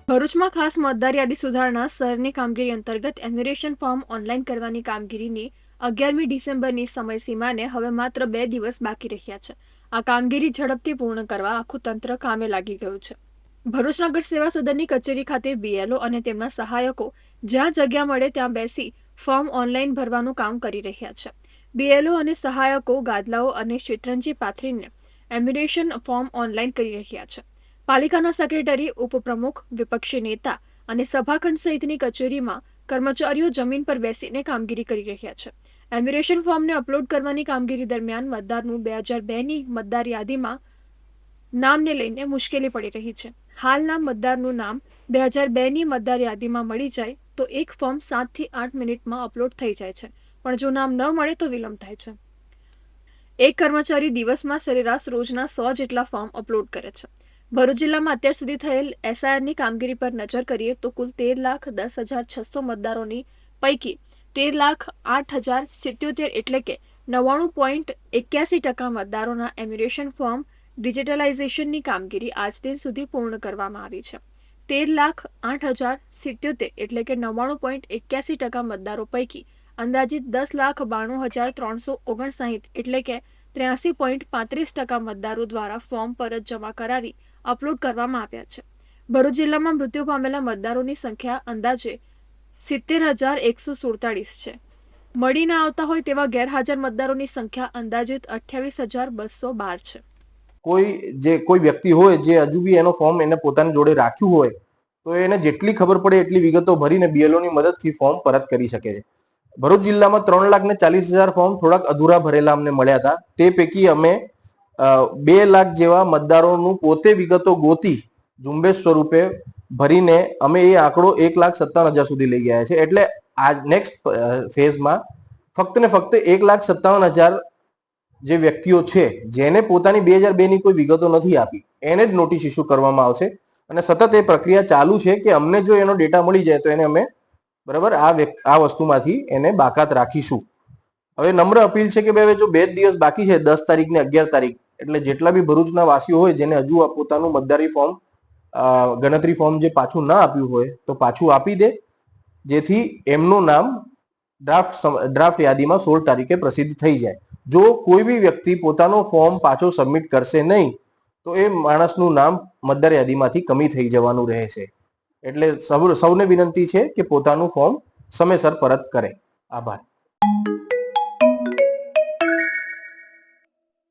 ભરૂચમાં ખાસ મતદાર યાદી સુધારણા સરની કામગીરી અંતર્ગત એન્યુમરેશન ફોર્મ ઓનલાઈન કરવાની કામગીરીની 11મી ડિસેમ્બરની સમયસીમાને હવે માત્ર 2 દિવસ બાકી રહ્યા છે. આ કામગીરી ઝડપથી પૂર્ણ કરવા આખું તંત્ર કામે લાગી ગયું છે. ભરૂચ નગર સેવા સદનની કચેરી ખાતે બીએલઓ અને તેમના સહાયકો જ્યાં જગ્યા મળે ત્યાં બેસી ફોર્મ ઓનલાઈન ભરવાનું કામ કરી રહ્યા છે. બીએલઓ અને સહાયકો ગાદલાઓ અને શેતરંજી પાથરીને એન્યુમરેશન ફોર્મ ઓનલાઈન કરી રહ્યા છે. પાલિકાના સેક્રેટરી, ઉપપ્રમુખ, વિપક્ષી નેતા અને સભાખંડ સહિતની કચેરીમાં કર્મચારીઓ જમીન પર બેસીને કામગીરી કરી રહ્યા છે. એન્યુમરેશન ફોર્મને અપલોડ કરવાની કામગીરી દરમિયાન મતદારનું 2002ની મતદાર યાદીમાં નામને લઈને મુશ્કેલી પડી રહી છે. હાલના મતદારનું નામ 2002ની મતદાર યાદીમાં મળી જાય તો એક ફોર્મ 7 થી 8 મિનિટમાં અપલોડ થઈ જાય છે, પણ જો નામ ન મળે તો વિલંબ થાય છે. એક કર્મચારી દિવસમાં સરેરાશ રોજના 100 જેટલા ફોર્મ અપલોડ કરે છે. ભરૂચ જિલ્લામાં અત્યાર સુધી થયેલ એસઆઈઆરની કામગીરી પર નજર કરીએ તો કુલ 13,10,600 મતદારોની પૈકી 13,08,077 એટલે કે 99.81% મતદારોના એન્યુમરેશન ફોર્મ ડિજિટલાઇઝેશનની કામગીરી આજ દિન સુધી પૂર્ણ કરવામાં આવી છે. 13,08,077 એટલે કે 99.81% મતદારો પૈકી અંદાજિત 10,92,359 એટલે કે 83.35% મતદારો દ્વારા ફોર્મ પરત જમા કરાવી અપલોડ કરવામાં આવ્યા છે. ભરૂચ જિલ્લામાં મૃત્યુ પામેલા મતદારોની સંખ્યા અંદાજે 70,147 છે. મળી ન આવતા હોય તેવા ગેરહાજર મતદારોની સંખ્યા અંદાજિત 28,212 છે. કોઈ વ્યક્તિ હોય જે હજુ બી એનો ફોર્મ એને પોતાની જોડે રાખ્યું હોય તો એને જેટલી ખબર પડે એટલી વિગતો ભરીને બીએલઓની મદદથી ફોર્મ પરત કરી શકે છે. ભરૂચ જિલ્લામાં 3,40,000 ફોર્મ થોડાક અધૂરા ભરેલા અમને મળ્યા હતા. તે પૈકી અમે 2 લાખ જેવા મતદારોનું પોતે વિગતો ગોતી ઝુંબેશ સ્વરૂપે ભરીને અમે એ આંકડો 1,57,000 સુધી લઈ ગયા છે. એટલે આ નેક્સ્ટ ફેઝમાં ફક્ત ને ફક્ત 1,57,000 જે વ્યક્તિઓ છે જેને પોતાની 2002ની કોઈ વિગતો નથી આપી એને જ નોટિસ ઇસ્યુ કરવામાં આવશે અને સતત એ પ્રક્રિયા ચાલુ છે કે અમને જો એનો ડેટા મળી જાય તો એને અમે બરાબર આ વસ્તુમાંથી એને બાકાત રાખીશું. હવે નમ્ર અપીલ છે કે ભાઈ જો 2 દિવસ બાકી છે, 10 તારીખ ને 11 તારીખ, એટલે જેટલા બી ભરૂચના વાસીઓ હોય જેને હજુ પોતાનું મતદારી ફોર્મ ગણતરી ફોર્મ જે પાછું ના આપ્યું હોય તો પાછું આપી દે, જેથી એમનું નામ ડ્રાફ્ટ યાદીમાં 16 તારીખે પ્રસિદ્ધ થઈ જાય. જો કોઈ બી વ્યક્તિ પોતાનો ફોર્મ પાછો સબમિટ કરશે નહીં તો એ માણસનું નામ મતદાર યાદીમાંથી કમી થઈ જવાનું રહેશે. એટલે સૌને વિનંતી છે કે પોતાનું ફોર્મ સમયસર પરત કરે. આભાર.